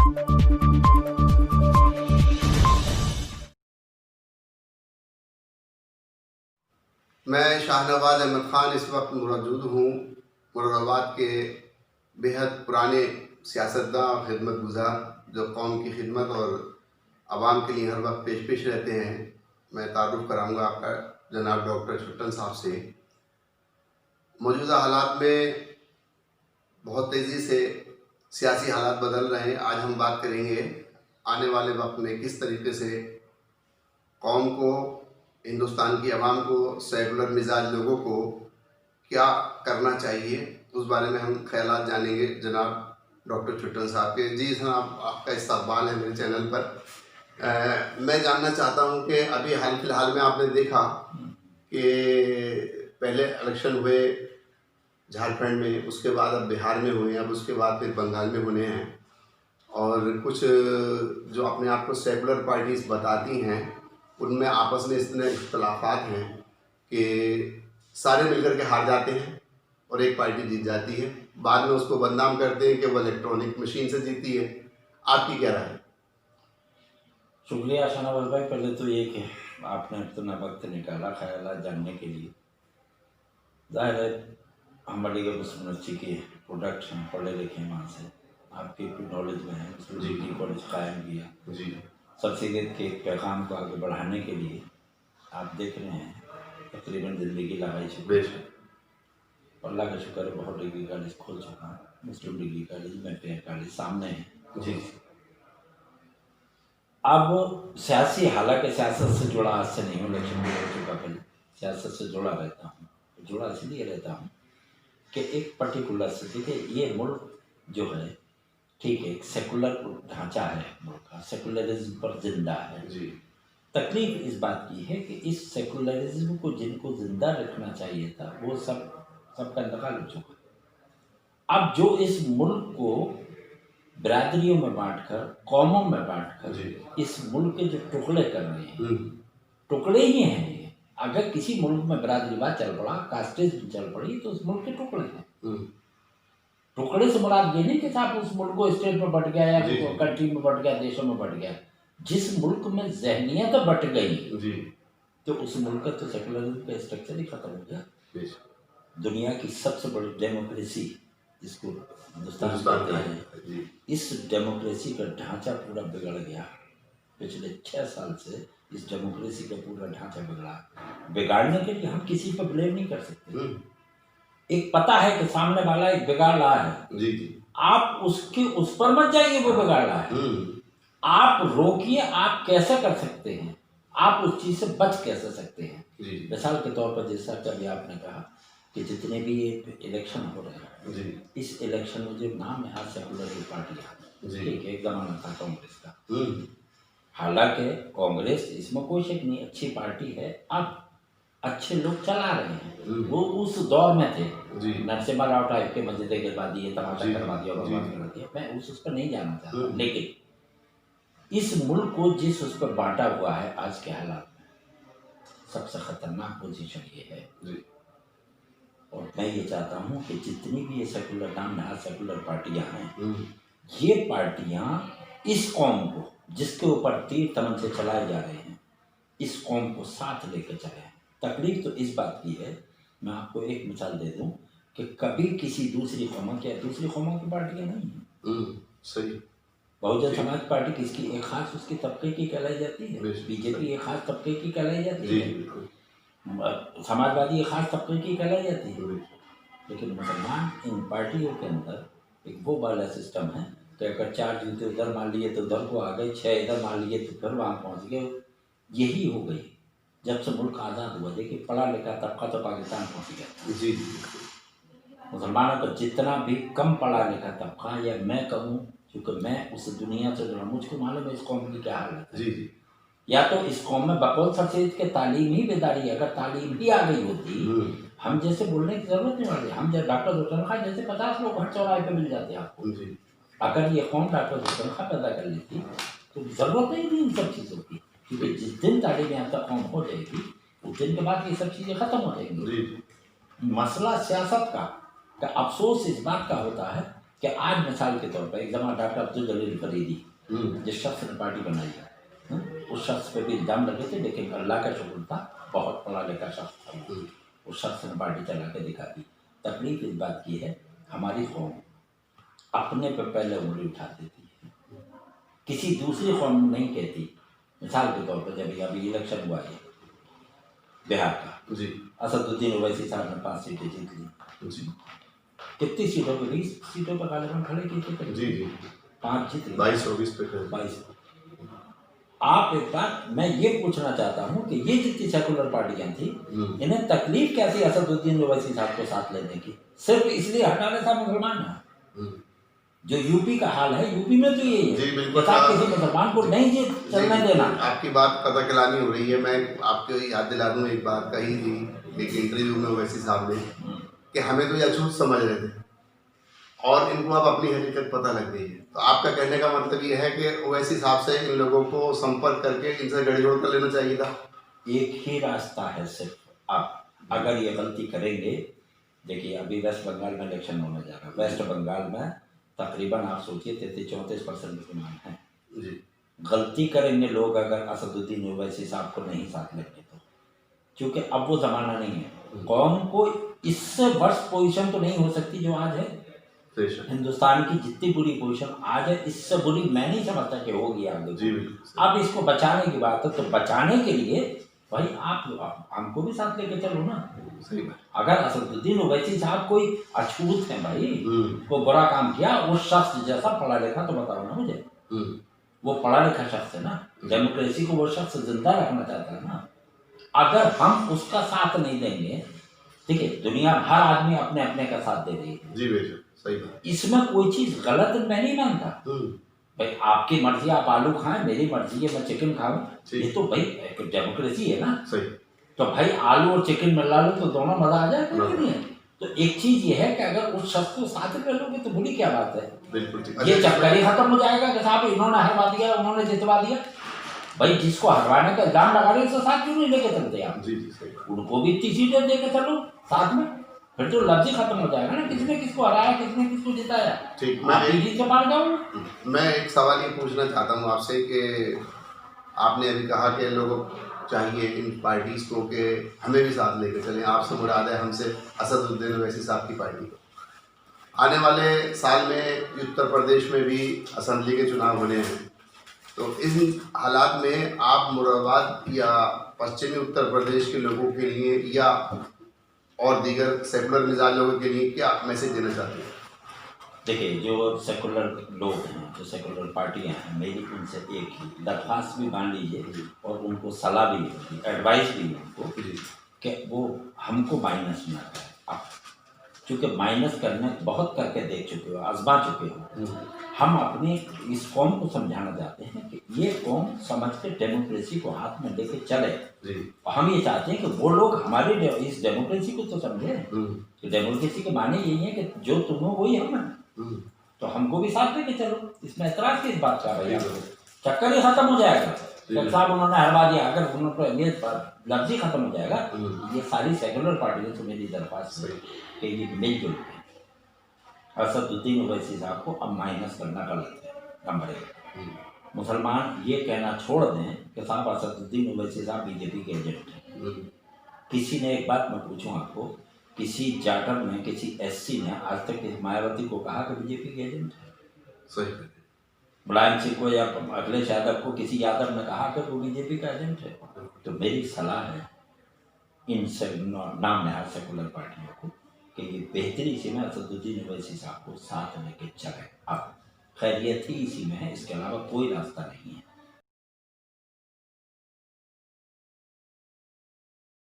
मैं शाहनवाज अहमद ख़ान इस वक्त मौजूद हूँ मुरादाबाद के बेहद पुराने सियासतदान और खिदमत गुज़ार जो कौम की खिदमत और आवाम के लिए हर वक्त पेश रहते हैं। मैं तारुफ़ कराऊँगा आपका जनाब डॉक्टर छुट्टन साहब से। मौजूदा हालात में बहुत तेज़ी से सियासी हालात बदल रहे हैं। आज हम बात करेंगे आने वाले वक्त में किस तरीके से कौम को, हिंदुस्तान की आवाम को, सेकुलर मिजाज लोगों को क्या करना चाहिए, उस बारे में हम ख्यालात जानेंगे जनाब डॉक्टर छुट्टन साहब के। जी जनाब, आपका इस्तकबाल है मेरे चैनल पर। मैं जानना चाहता हूं कि अभी हाल फिलहाल में आपने देखा कि पहले इलेक्शन हुए झारखंड में, उसके बाद अब बिहार में हुए, अब उसके बाद फिर बंगाल में होने हैं, और कुछ जो अपने आप को सेकुलर पार्टीज बताती हैं उनमें आपस में इतने इख्तलाफात हैं कि सारे मिलकर के हार जाते हैं और एक पार्टी जीत जाती है। बाद में उसको बदनाम करते हैं कि वो इलेक्ट्रॉनिक मशीन से जीती है। आपकी क्या राय है? शुक्रिया शाहनवाज भाई। पहले तो ये कि आपने इतना वक्त निकाला ख्यालात जानने के लिए। जाहिर है हम अलीगढ़ मुस्लिम यूनिवर्सिटी के प्रोडक्ट हैं, पढ़े लिखे हैं, वहाँ से आपकी नॉलेज में है। मुस्लिम डिग्री कॉलेज कायम किया जी। शख्सियत के पैगाम को आगे बढ़ाने के लिए आप देख रहे हैं तकरीबन ज़िंदगी लगाई चुके हैं। अल्लाह का शुक्र है बहुत डिग्री कॉलेज खोल चुका है। मुस्लिम डिग्री कॉलेज में पे कॉलेज सामने है जी। अब सियासी, हालांकि सियासत से जुड़ा आज से नहीं हूँ, इलेक्शन भी हो चुका, पहले सियासत से जुड़ा रहता हूँ। जुड़ा इसलिए रहता हूँ कि एक पर्टिकुलर स्थिति के ये मुल्क जो है, ठीक है, एक सेकुलर ढांचा है मुल्क का, सेकुलरिज्म पर जिंदा है जी। तकलीफ इस बात की है कि इस सेकुलरिज्म को जिनको जिंदा रखना चाहिए था वो सबका इंतकाल हो चुका। अब जो इस मुल्क को बिरादरियों में बांटकर, कौमों में बांटकर इस मुल्क के जो टुकड़े कर रहे हैं, टुकड़े ही हैं ये। अगर किसी मुल्क में बिरादरीवाद चल पड़ा, कास्टिज्म चल पड़ी, तो उस मुल्क के टुकड़े हैं। टुकड़े से मुराद ये नहीं कि साहब उस मुल्क को स्टेट में बट गया या कंट्री में बट गया, देशों में बट गया। जिस मुल्क में ज़हनियत बट गई जी, तो उस मुल्क का तो सेकुलरिज्म का स्ट्रक्चर ही खत्म हो गया। दुनिया की सबसे बड़ी डेमोक्रेसी जिसको हिंदुस्तान कहते हैं, इस डेमोक्रेसी का ढांचा पूरा बिगड़ गया। पिछले 6 साल से इस डेमोक्रेसी का पूरा ढांचा बिगड़ा। बिगाड़ने के लिए हम किसी पर ब्लेम नहीं कर सकते। एक पता है कि सामने वाला एक बिगाड़ रहा है जी जी, आप उस पर मत जाइए, वो बिगाड़ रहा है, आप रोकिए। आप कैसे कर सकते हैं, आप उस चीज से बच कैसे सकते हैं? मिसाल के तौर पर जैसा कभी आपने कहा कि जितने भी इलेक्शन हो रहे हैं जी, इस इलेक्शन में जो नाम है सेकुलर की पार्टियां, ठीक है, एक जमाना था कांग्रेस का। हालांकि कांग्रेस, इसमें कोई शक नहीं, अच्छी पार्टी है, अब अच्छे लोग चला रहे हैं। वो उस दौर में थे, नरसिम्हा राव टाइप के मस्जिदें गिरवा दिए, तमाशा करवा दिया, बर्बाद करवा दिया। मैं उस पर नहीं जाना चाहता, लेकिन इस मुल्क को जिस उस पर बांटा हुआ है आज के हालात में, सबसे खतरनाक पोजीशन ये है जी। और मैं ये चाहता हूँ कि जितनी भी ये सेकुलर नाम नहा सेकुलर पार्टियां हैं, ये पार्टियां इस कौम को, जिसके ऊपर तीर तमन से चलाए जा रहे हैं, इस कौम को साथ लेकर चले। तकलीफ तो इस बात की है, मैं आपको एक मिसाल दे दूं कि कभी किसी दूसरी कौमों की पार्टियां नहीं है। सही। बहुजन समाज पार्टी किसकी, एक खास उसकी तबके की कहलाई जाती है। बीजेपी एक खास तबके की कहलाई जाती है। समाजवादी एक खास तबके की कहलाई जाती है। लेकिन मुसलमान इन पार्टियों के अंदर एक वो वाला सिस्टम है कि अगर 4 जूते उधर मान लिए तो उधर को आ गए, 6 इधर मान लिए तो फिर वहाँ पहुँच गए। यही हो गई जब से मुल्क आज़ाद हुआ। देखिए, पढ़ा लिखा तबका तो पाकिस्तान पहुँच गया जी। मुसलमानों का जितना भी कम पढ़ा लिखा तबका, या मैं कहूँ क्योंकि मैं उस दुनिया से जुड़ा, मुझको मालूम है इस कौम की क्या हालत है जी। या तो इस कौम में बकौल शख्सियत के तालीम ही बेदारी, अगर तालीम ही आ गई होती, हम जैसे बोलने की जरूरत नहीं पड़ती। हम जैसे डॉक्टर हुसैन खां जैसे 50 लोग हर चौराहे पे मिल जाते हैं आपको जी। अगर ये कौम डॉक्टर हुसैन खां पैदा कर लेती तो जरूरत ही नहीं इन सब चीज़ों की, क्योंकि जिस दिन तालीम याफ्ता कौम हो जाएगी उस दिन के बाद ये सब चीज़ें खत्म हो जाएंगी। मसला सियासत का अफसोस इस बात का होता है कि आज मिसाल के तौर पर एक जमा डॉक्टर अब्दुल जलील फरीदी जिस शख्स ने पार्टी बनाई है, उस शख्स पे भी इल्ज़ाम लगे थे, लेकिन अल्लाह का शुक्र था बहुत पढ़ा लिखा शख्स था, उस शख्स ने पार्टी चला के दिखा दी। तकलीफ इस बात की है हमारी कौम अपने पे पहले उंगली उठा देती है, किसी दूसरी कौम नहीं कहती। मिसाल के तौर पर जब अभी इलेक्शन हुआ है बिहार का जी असदुद्दीन ओवैसी साहब ने 5 सीटें जीत ली। जी कितनी सीटों पर 20 सीटों पर गालिबन खड़े किए थे? जी जी 5 जीत 22-24 पे 22। आप एक बात मैं ये पूछना चाहता हूँ कि ये जितनी सेकुलर पार्टियां थी इन्हें तकलीफ क्या थी असदुद्दीन ओवैसी साहब को साथ लेने की? सिर्फ इसलिए हटा रहे था मुसलमान है। जो यूपी का हाल है, यूपी में तो यही जी है बिल्कुल कि आप किसी मुसलमान को नहीं जी चलने देना। आपकी बात पता खिलानी हो रही है। मैं आपको याद दिला दूं, एक बात कही थी एक इंटरव्यू में ओवैसी साहब ने कि हमें तो ये अछूत समझ रहे थे और इनको अब अपनी हकीकत पता लग गई है। तो आपका कहने का मतलब ये है कि ओवैसी साहब से इन लोगों को संपर्क करके इनसे गठजोड़ कर लेना चाहिए था। एक ही रास्ता है सिर्फ, आप अगर ये गलती करेंगे। देखिए अभी वेस्ट बंगाल में इलेक्शन होने जा रहा है, वेस्ट बंगाल में तकरीबन आप सोचिए 33-34% मुसलमान हैं जी। गलती करेंगे लोग अगर असदुद्दीन ओवैसी साहब को नहीं साथ लेंगे तो, क्योंकि अब वो ज़माना नहीं है। कौम को इससे वर्ष पोजीशन तो नहीं हो सकती जो आज है। हिंदुस्तान की जितनी बुरी पोजीशन आज है इससे बुरी मैं नहीं समझता कि होगी आगे। जी अब इसको बचाने की बात है, तो बचाने के लिए भाई आप हमको भी साथ लेके चलो ना। सही बात। अगर असदुद्दीन ओवैसी साहब कोई अछूत है भाई, को बुरा काम किया, उस शख्स जैसा पढ़ा लिखा तो बताओ ना मुझे, वो पढ़ा लिखा शख्स है ना, डेमोक्रेसी को वो शख्स जिंदा रखना चाहता है ना। अगर हम उसका साथ नहीं देंगे, ठीक है, दुनिया हर आदमी अपने अपने का साथ दे रही है। जी बेशक सही बात। इसमें कोई चीज गलत मैं नहीं मानता। भाई आपकी मर्जी आप आलू खाएं, मेरी मर्जी है मैं चिकन खाऊं, ये तो भाई डेमोक्रेसी है ना। सही। तो भाई आलू और चिकन मिला लो तो दोनों मजा आ जाएगा कि नहीं है। तो एक चीज ये है कि अगर उस शख्स को साथ कर लोगे तो बुरी क्या बात है। बिल्कुल ये चक्कर ही खत्म हो जाएगा कि साहब इन्होंने हरवा दिया, उन्होंने जितवा दिया। भाई जिसको हरवाने का इल्जाम लगा रहे उससे साथ क्यों नहीं लेके चलते आप? जी जी सही बात। उनको भी इतनी सीटें दे के चलो साथ में, फिर तो लफ्ज ही खत्म हो जाएगा ना, किसने किसको हराया किसने किसको जिताया। ठीक। मैं एक सवाल ये पूछना चाहता हूँ आपसे कि आपने अभी कहा कि लोगों चाहिए इन पार्टीज को कि हमें भी साथ लेकर चलें। आपसे मुराद है हमसे असदुद्दीन ओवैसी साहब की पार्टी को। आने वाले साल में उत्तर प्रदेश में भी असेंबली के चुनाव होने हैं, तो इन हालात में आप मुरादाबाद या पश्चिमी उत्तर प्रदेश के लोगों के लिए या और दीगर सेकुलर मिजाज लोगों के लिए क्या मैसेज देना चाहते हैं? देखिए जो सेकुलर लोग हैं, जो सेकुलर पार्टियां हैं, मेरी उनसे एक ही दरख्वास्त भी मान लीजिए और उनको सलाह भी होगी, एडवाइस भी उनको कि वो हमको माइनस ना करें। आप चूँकि माइनस करने बहुत करके देख चुके हो, आजमा चुके हो, हम अपनी इस कौम को समझाना चाहते हैं कि ये कौम समझ के डेमोक्रेसी को हाथ में लेके चले। और हम ये चाहते हैं कि वो लोग हमारे इस डेमोक्रेसी को तो समझे कि डेमोक्रेसी के माने यही है कि जो तुम हो वही हम हैं, तो हमको भी साथ लेके चलो। इसमें एतराज किस बात का भैया, चक्कर ही खत्म हो जाएगा। जब साहब उन्होंने हरवा दिया, अगर उन्होंने ये लफ्ज ही खत्म हो जाएगा। ये सारी सेकुलर पार्टियों से मेरी दरख्वास्त है कि ये मिलजुल असदुद्दीन ओवैसी साहब को अब माइनस करना गलत है। नंबर 1, मुसलमान ये कहना छोड़ दें कि साहब असदुद्दीन ओवैसी साहब बीजेपी के एजेंट हैं। किसी ने एक बात मैं पूछूं आपको, किसी जाटव ने, किसी एससी ने आज तक मायावती को कहा कि बीजेपी के एजेंट है? सही। मुलायम सिंह को या अखिलेश यादव को किसी यादव ने कहा कि वो बीजेपी का एजेंट है? तो मेरी सलाह है इन नाम नहार सेकुलर पार्टियों को कि ये बेहतरी से में असदुद्दीन ओवैसी साहब को साथ लेके चले। अब खैरियत ही इसी में है, इसके अलावा कोई रास्ता नहीं है।